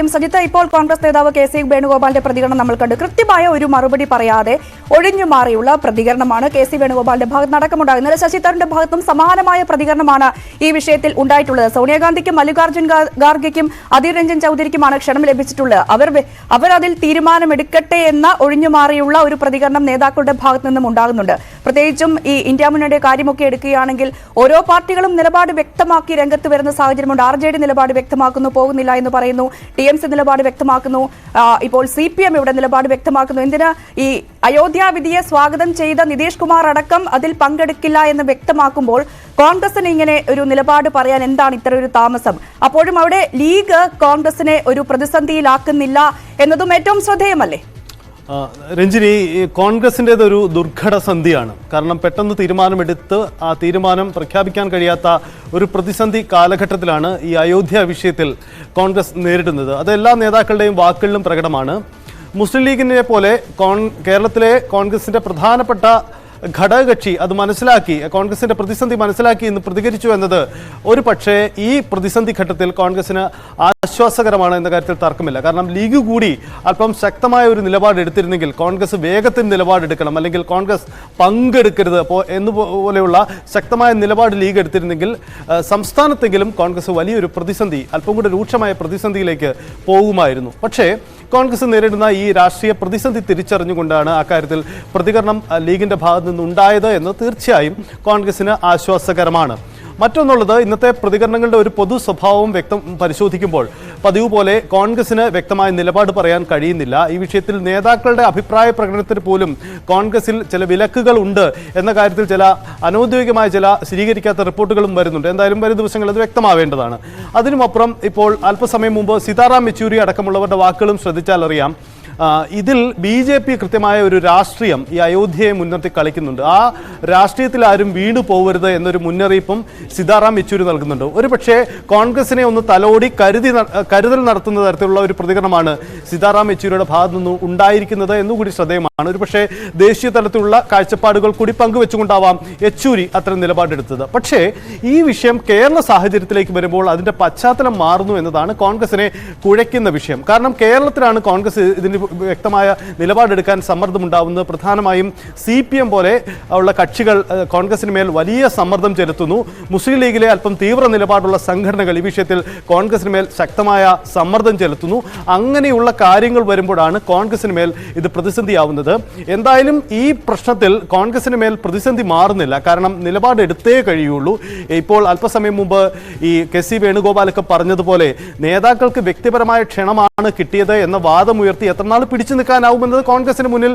സജിത്ത്, ഇപ്പോൾ കോൺഗ്രസ് നേതാവ് കെ.സി. വേണുഗോപാലിന്റെ പ്രതികരണം നമ്മൾ കണ്ടു. കൃത്യമായ ഒരു മറുപടി പറയാതെ ഒഴിഞ്ഞു മാറിയുള്ള പ്രതികരണമാണ് കെ.സി. വേണുഗോപാലിന്റെ ഭാഗത്ത് നടക്കമുണ്ടാകുന്നത്. ശശി തരൂരിന്റെ ഭാഗത്തും സമാനമായ പ്രതികരണമാണ് ഈ വിഷയത്തിൽ ഉണ്ടായിട്ടുള്ളത്. സോണിയാഗാന്ധിക്കും മല്ലികാർജ്ജുൻ ഖാർഗെക്കും അധീർ രഞ്ജൻ ചൌധരിക്കുമാണ് ക്ഷണം ലഭിച്ചിട്ടുള്ളത്. അവർ അതിൽ തീരുമാനമെടുക്കട്ടെ എന്ന ഒഴിഞ്ഞു മാറിയുള്ള ഒരു പ്രതികരണം നേതാക്കളുടെ ഭാഗത്തു നിന്നും ഉണ്ടാകുന്നുണ്ട്. പ്രത്യേകിച്ചും ഈ ഇന്ത്യ മുന്നണിയുടെ കാര്യമൊക്കെ എടുക്കുകയാണെങ്കിൽ ഓരോ പാർട്ടികളും നിലപാട് വ്യക്തമാക്കി രംഗത്ത് വരുന്ന സാഹചര്യമുണ്ട്. RJD നിലപാട് വ്യക്തമാക്കുന്നു, പോകുന്നില്ല എന്ന് പറയുന്നു. TMC നിലപാട് വ്യക്തമാക്കുന്നു. ഇപ്പോൾ CPM ഇവിടെ നിലപാട് വ്യക്തമാക്കുന്നു. എന്തിന് ഈ അയോധ്യ വിധിയെ സ്വാഗതം ചെയ്ത നിതീഷ് കുമാർ അടക്കം അതിൽ പങ്കെടുക്കില്ല എന്ന് വ്യക്തമാക്കുമ്പോൾ കോൺഗ്രസിന് ഇങ്ങനെ ഒരു നിലപാട് പറയാൻ എന്താണ് ഇത്ര ഒരു താമസം? അപ്പോഴും അവിടെ ലീഗ് കോൺഗ്രസിനെ ഒരു പ്രതിസന്ധിയിലാക്കുന്നില്ല എന്നതും ഏറ്റവും ശ്രദ്ധേയമല്ലേ? രഞ്ജിനി, കോൺഗ്രസിൻ്റെതൊരു ദുർഘട സന്ധിയാണ്. കാരണം പെട്ടെന്ന് തീരുമാനമെടുത്ത് ആ തീരുമാനം പ്രഖ്യാപിക്കാൻ കഴിയാത്ത ഒരു പ്രതിസന്ധി കാലഘട്ടത്തിലാണ് ഈ അയോധ്യ വിഷയത്തിൽ കോൺഗ്രസ് നേരിടുന്നത്. അത് എല്ലാ നേതാക്കളുടെയും വാക്കുകളിലും പ്രകടമാണ്. മുസ്ലിം ലീഗിനെ പോലെ കേരളത്തിലെ കോൺഗ്രസിൻ്റെ പ്രധാനപ്പെട്ട ഘടകകക്ഷി അത് മനസ്സിലാക്കി, കോൺഗ്രസിന്റെ പ്രതിസന്ധി മനസ്സിലാക്കി ഇന്ന് പ്രതികരിച്ചു എന്നത് ഒരു പക്ഷേ ഈ പ്രതിസന്ധി ഘട്ടത്തിൽ കോൺഗ്രസിന് ആശ്വാസകരമാണ് എന്ന കാര്യത്തിൽ തർക്കമില്ല. കാരണം ലീഗ് കൂടി അല്പം ശക്തമായ ഒരു നിലപാട് എടുത്തിരുന്നെങ്കിൽ, കോൺഗ്രസ് വേഗത്തിൽ നിലപാടെടുക്കണം അല്ലെങ്കിൽ കോൺഗ്രസ് പങ്കെടുക്കരുത് എന്നുപോലെയുള്ള ശക്തമായ നിലപാട് ലീഗ് എടുത്തിരുന്നെങ്കിൽ സംസ്ഥാനത്തെങ്കിലും കോൺഗ്രസ് വലിയൊരു പ്രതിസന്ധി, അല്പം കൂടി രൂക്ഷമായ പ്രതിസന്ധിയിലേക്ക് പോകുമായിരുന്നു. പക്ഷേ കോൺഗ്രസ് നേരിടുന്ന ഈ രാഷ്ട്രീയ പ്രതിസന്ധി തിരിച്ചറിഞ്ഞുകൊണ്ടാണ് അക്കാര്യത്തിൽ പ്രതികരണം ലീഗിന്റെ ഭാഗത്തു നിന്നുണ്ടായത് എന്ന് തീർച്ചയായും കോൺഗ്രസിന് ആശ്വാസകരമാണ്. മറ്റൊന്നുള്ളത്, ഇന്നത്തെ പ്രതികരണങ്ങളുടെ ഒരു പൊതു സ്വഭാവം പരിശോധിക്കുമ്പോൾ പതിവ് പോലെ കോൺഗ്രസിന് വ്യക്തമായ നിലപാട് പറയാൻ കഴിയുന്നില്ല. ഈ വിഷയത്തിൽ നേതാക്കളുടെ അഭിപ്രായ പ്രകടനത്തിന് പോലും കോൺഗ്രസിൽ ചില വിലക്കുകൾ ഉണ്ട് എന്ന കാര്യത്തിൽ ചില അനൗദ്യോഗികമായ ചില സ്ഥിരീകരിക്കാത്ത റിപ്പോർട്ടുകളും വരുന്നുണ്ട്. എന്തായാലും വരും ദിവസങ്ങളിൽ അത് വ്യക്തമാവേണ്ടതാണ്. അതിനുമപ്പുറം ഇപ്പോൾ അല്പസമയം മുമ്പ് സീതാറാം യെച്ചൂരി അടക്കമുള്ളവരുടെ വാക്കുകളും ശ്രദ്ധിച്ചാൽ അറിയാം, ഇതിൽ BJP കൃത്യമായ ഒരു രാഷ്ട്രീയം ഈ അയോധ്യയെ മുൻനിർത്തി കളിക്കുന്നുണ്ട്. ആ രാഷ്ട്രീയത്തിൽ ആരും വീണു പോകരുത് എന്നൊരു മുന്നറിയിപ്പും സീതാറാം യെച്ചൂരി നൽകുന്നുണ്ട്. ഒരു പക്ഷേ കോൺഗ്രസിനെ ഒന്ന് തലോടി കരുതൽ നടത്തുന്ന തരത്തിലുള്ള ഒരു പ്രതികരണമാണ് സീതാറാം യെച്ചൂരിയുടെ ഭാഗത്തു നിന്ന് ഉണ്ടായിരിക്കുന്നത് എന്നുകൂടി ശ്രദ്ധേയമാണ്. ഒരു പക്ഷേ ദേശീയ തലത്തിലുള്ള കാഴ്ചപ്പാടുകൾ കൂടി പങ്കുവെച്ചുകൊണ്ടാവാം യെച്ചൂരി അത്തരം നിലപാടെടുത്തത്. പക്ഷേ ഈ വിഷയം കേരള സാഹചര്യത്തിലേക്ക് വരുമ്പോൾ അതിൻ്റെ പശ്ചാത്തലം മാറുന്നു എന്നതാണ് കോൺഗ്രസിനെ കുഴയ്ക്കുന്ന വിഷയം. കാരണം കേരളത്തിലാണ് കോൺഗ്രസ് ഇതിന് വ്യക്തമായ നിലപാടെടുക്കാൻ സമ്മർദ്ദമുണ്ടാവുന്നത്. പ്രധാനമായും CPM പോലെ ഉള്ള കക്ഷികൾ കോൺഗ്രസിന് മേൽ വലിയ സമ്മർദ്ദം ചെലുത്തുന്നു. മുസ്ലിം ലീഗിലെ അല്പം തീവ്ര നിലപാടുള്ള സംഘടനകൾ ഈ വിഷയത്തിൽ കോൺഗ്രസിന് മേൽ ശക്തമായ സമ്മർദ്ദം ചെലുത്തുന്നു. അങ്ങനെയുള്ള കാര്യങ്ങൾ വരുമ്പോഴാണ് കോൺഗ്രസിന് മേൽ ഇത് പ്രതിസന്ധിയാവുന്നത്. എന്തായാലും ഈ പ്രശ്നത്തിൽ കോൺഗ്രസിന് മേൽ പ്രതിസന്ധി മാറുന്നില്ല. കാരണം നിലപാടെടുത്തേ കഴിയുള്ളൂ. ഇപ്പോൾ അല്പസമയം മുമ്പ് ഈ കെ.സി. വേണുഗോപാലൊക്കെ പറഞ്ഞതുപോലെ നേതാക്കൾക്ക് വ്യക്തിപരമായ ക്ഷണമാണ് കിട്ടിയത് എന്ന വാദമുയർത്തി എത്രനാൾ പിടിച്ചു നിൽക്കാനാവുമെന്നത് കോൺഗ്രസിന് മുന്നിൽ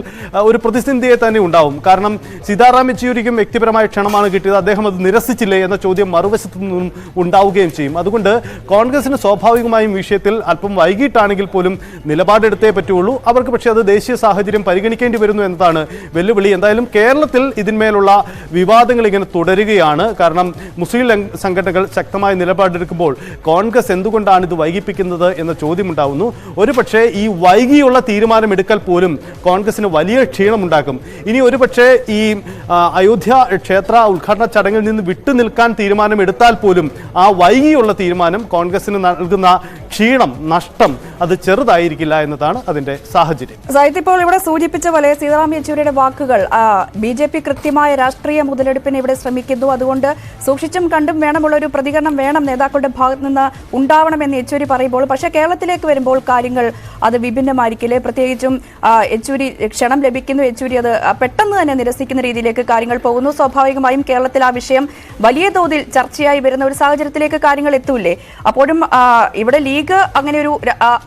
ഒരു പ്രതിസന്ധിയെ തന്നെ ഉണ്ടാവും. കാരണം സീതാറാം യെച്ചൂരിക്കും വ്യക്തിപരമായ ക്ഷണമാണ് കിട്ടിയത്, അദ്ദേഹം അത് നിരസിച്ചില്ലേ എന്ന ചോദ്യം മറുവശത്തു നിന്നും ഉണ്ടാവുകയും ചെയ്യും. അതുകൊണ്ട് കോൺഗ്രസിന് സ്വാഭാവികമായും വിഷയത്തിൽ അല്പം വൈകിട്ടാണെങ്കിൽ പോലും നിലപാടെടുത്തേ പറ്റുള്ളൂ. അവർക്ക് പക്ഷേ അത് ദേശീയ സാഹചര്യം പരിഗണിക്കേണ്ടി വരുന്നു എന്നതാണ് വെല്ലുവിളി. എന്തായാലും കേരളത്തിൽ ഇതിന്മേലുള്ള വിവാദങ്ങൾ ഇങ്ങനെ തുടരുകയാണ്. കാരണം മുസ്ലിം സംഘടനകൾ ശക്തമായ നിലപാടെടുക്കുമ്പോൾ കോൺഗ്രസ് എന്തുകൊണ്ടാണ് ഇത് വൈകിപ്പിക്കുന്നത് എന്ന ചോദ്യമുണ്ടാവുന്നു. ഒരു പക്ഷേ ഈ വൈകിയുള്ള തീരുമാനമെടുക്കൽ പോലും കോൺഗ്രസിന് വലിയ ക്ഷീണമുണ്ടാക്കും. ഇനി ഒരുപക്ഷെ ഈ അയോധ്യ ക്ഷേത്ര ഉദ്ഘാടന ചടങ്ങിൽ നിന്ന് വിട്ടുനിൽക്കാൻ തീരുമാനമെടുത്താൽ പോലും ആ വൈകിയുള്ള തീരുമാനം കോൺഗ്രസിന് നൽകുന്ന ക്ഷീണം, നഷ്ടം അത് ചെറുതായിരിക്കില്ല എന്നതാണ് അതിന്റെ സാഹചര്യം. സാഹിത്യ ഇപ്പോൾ ഇവിടെ സൂചിപ്പിച്ച പോലെ സീതാറാം യെച്ചൂരിയുടെ വാക്കുകൾ BJP കൃത്യമായ രാഷ്ട്രീയ മുതലെടുപ്പിന് ഇവിടെ ശ്രമിക്കുന്നു. അതുകൊണ്ട് സൂക്ഷിച്ചും കണ്ടും വേണമുള്ള ഒരു പ്രതികരണം വേണം നേതാക്കളുടെ ഭാഗത്ത് നിന്ന് ഉണ്ടാവണമെന്ന് യെച്ചൂരി പറയുമ്പോൾ, പക്ഷേ കേരളത്തിലേക്ക് വരുമ്പോൾ കാര്യങ്ങൾ അത് വിഭിന്നമായിരിക്കില്ലേ? പ്രത്യേകിച്ചും യെച്ചൂരി ക്ഷണം ലഭിക്കുന്നു, യെച്ചൂരി അത് പെട്ടെന്ന് തന്നെ നിരസിക്കുന്ന രീതിയിലേക്ക് കാര്യങ്ങൾ പോകുന്നു. സ്വാഭാവികമായും കേരളത്തിൽ ആ വിഷയം വലിയ തോതിൽ ചർച്ചയായി വരുന്ന ഒരു സാഹചര്യത്തിലേക്ക് കാര്യങ്ങൾ എത്തൂല്ലേ? അപ്പോഴും ഇവിടെ ലീഗ് അങ്ങനെ ഒരു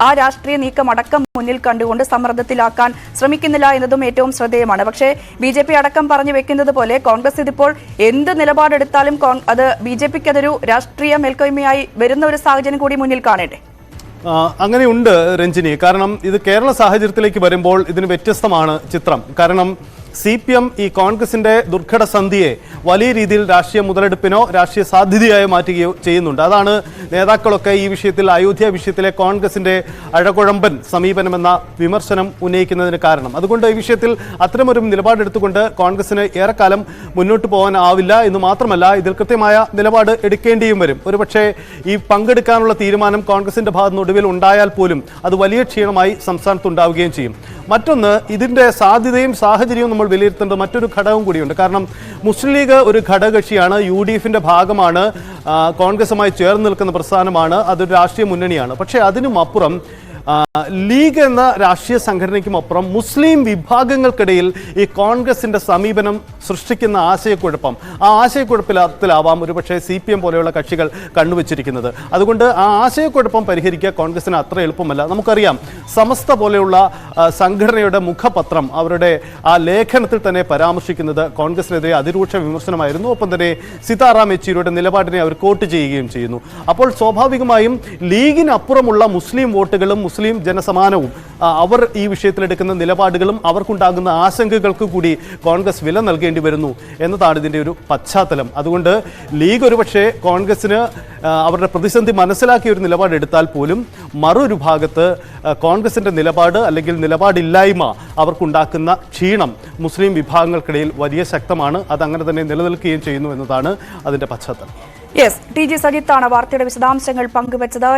ആ രാഷ്ട്രീയ നീക്കം അടക്കം മുന്നിൽ കണ്ടുകൊണ്ട് സമ്മർദ്ദത്തിലാക്കാൻ ശ്രമിക്കുന്നില്ല എന്നതും ഏറ്റവും ശ്രദ്ധേയമാണ്. പക്ഷേ BJP അടക്കം പറഞ്ഞു വെക്കുന്നത് പോലെ കോൺഗ്രസ് ഇതിപ്പോൾ എന്ത് നിലപാടെടുത്താലും അത് BJPക്ക് അതൊരു രാഷ്ട്രീയ മേൽക്കോയ്മയായി വരുന്ന ഒരു സാഹചര്യം കൂടി മുന്നിൽ കാണേണ്ടേ? അങ്ങനെയുണ്ട് രഞ്ജിനി. കാരണം ഇത് കേരള സാഹചര്യത്തിലേക്ക് വരുമ്പോൾ ഇതിന് വ്യത്യസ്തമാണ് ചിത്രം. കാരണം CPM ഈ കോൺഗ്രസിന്റെ ദുർഘട സന്ധിയെ വലിയ രീതിയിൽ രാഷ്ട്രീയ മുതലെടുപ്പിനോ രാഷ്ട്രീയ സാധ്യതയായോ മാറ്റുകയോ ചെയ്യുന്നുണ്ട്. അതാണ് നേതാക്കളൊക്കെ ഈ വിഷയത്തിൽ, അയോധ്യ വിഷയത്തിലെ കോൺഗ്രസിന്റെ അഴകുഴമ്പൻ സമീപനമെന്ന വിമർശനം ഉന്നയിക്കുന്നതിന് കാരണം. അതുകൊണ്ട് ഈ വിഷയത്തിൽ അത്തരമൊരു നിലപാടെടുത്തുകൊണ്ട് കോൺഗ്രസിന് ഏറെക്കാലം മുന്നോട്ട് പോകാനാവില്ല എന്ന് മാത്രമല്ല, ഇതിൽ കൃത്യമായ നിലപാട് എടുക്കേണ്ടിയും വരും. ഒരുപക്ഷെ ഈ പങ്കെടുക്കാനുള്ള തീരുമാനം കോൺഗ്രസിന്റെ ഭാഗത്ത് ഒടുവിൽ ഉണ്ടായാൽ പോലും അത് വലിയ ക്ഷീണമായി സംസ്ഥാനത്ത് ഉണ്ടാവുകയും ചെയ്യും. മറ്റൊന്ന്, ഇതിന്റെ സാധ്യതയും സാഹചര്യവും നമ്മൾ വിലയിരുത്തേണ്ട മറ്റൊരു ഘടകം കൂടിയുണ്ട്. കാരണം മുസ്ലിം ലീഗ് ഒരു ഘടകകക്ഷിയാണ്, UDFന്റെ ഭാഗമാണ്, കോൺഗ്രസുമായി ചേർന്ന് നിൽക്കുന്ന പ്രസ്ഥാനമാണ്, അതൊരു രാഷ്ട്രീയ മുന്നണിയാണ്. പക്ഷേ അതിനും അപ്പുറം ലീഗ് എന്ന രാഷ്ട്രീയ സംഘടനയ്ക്കും അപ്പുറം മുസ്ലിം വിഭാഗങ്ങൾക്കിടയിൽ ഈ കോൺഗ്രസിന്റെ സമീപനം സൃഷ്ടിക്കുന്ന ആശയക്കുഴപ്പം, ആ ആശയക്കുഴപ്പത്തിലാവാം ഒരുപക്ഷെ CPM പോലെയുള്ള കക്ഷികൾ കണ്ടുവച്ചിരിക്കുന്നത്. അതുകൊണ്ട് ആ ആശയക്കുഴപ്പം പരിഹരിക്കുക കോൺഗ്രസിന് അത്ര എളുപ്പമല്ല. നമുക്കറിയാം, സമസ്ത പോലെയുള്ള സംഘടനയുടെ മുഖപത്രം അവരുടെ ആ ലേഖനത്തിൽ തന്നെ പരാമർശിക്കുന്നത് കോൺഗ്രസിനെതിരെ അതിരൂക്ഷ വിമർശനമായിരുന്നു. ഒപ്പം തന്നെ സീതാറാം യെച്ചൂരിയുടെ നിലപാടിനെ അവർ കോട്ട് ചെയ്യുകയും ചെയ്യുന്നു. അപ്പോൾ സ്വാഭാവികമായും ലീഗിനപ്പുറമുള്ള മുസ്ലിം വോട്ടുകളും മുസ്ലിം ജനസമാനവും അവർ ഈ വിഷയത്തിലെടുക്കുന്ന നിലപാടുകളും അവർക്കുണ്ടാകുന്ന ആശങ്കകൾക്ക് കൂടി കോൺഗ്രസ് വില നൽകേണ്ടി വരുന്നു എന്നതാണ് ഇതിൻ്റെ ഒരു പശ്ചാത്തലം. അതുകൊണ്ട് ലീഗ് ഒരുപക്ഷെ കോൺഗ്രസിന് അവരുടെ പ്രതിസന്ധി മനസ്സിലാക്കിയ ഒരു നിലപാടെടുത്താൽ പോലും മറൊരു ഭാഗത്ത് കോൺഗ്രസിൻ്റെ നിലപാട് അല്ലെങ്കിൽ നിലപാടില്ലായ്മ അവർക്കുണ്ടാക്കുന്ന ക്ഷീണം മുസ്ലിം വിഭാഗങ്ങൾക്കിടയിൽ വലിയ ശക്തമാണ്. അതങ്ങനെ തന്നെ നിലനിൽക്കുകയും ചെയ്യുന്നു എന്നതാണ് അതിൻ്റെ പശ്ചാത്തലം. യെസ്, TG സജിത്താണ് വാർത്തയുടെ വിശദാംശങ്ങൾ പങ്കുവച്ചത്.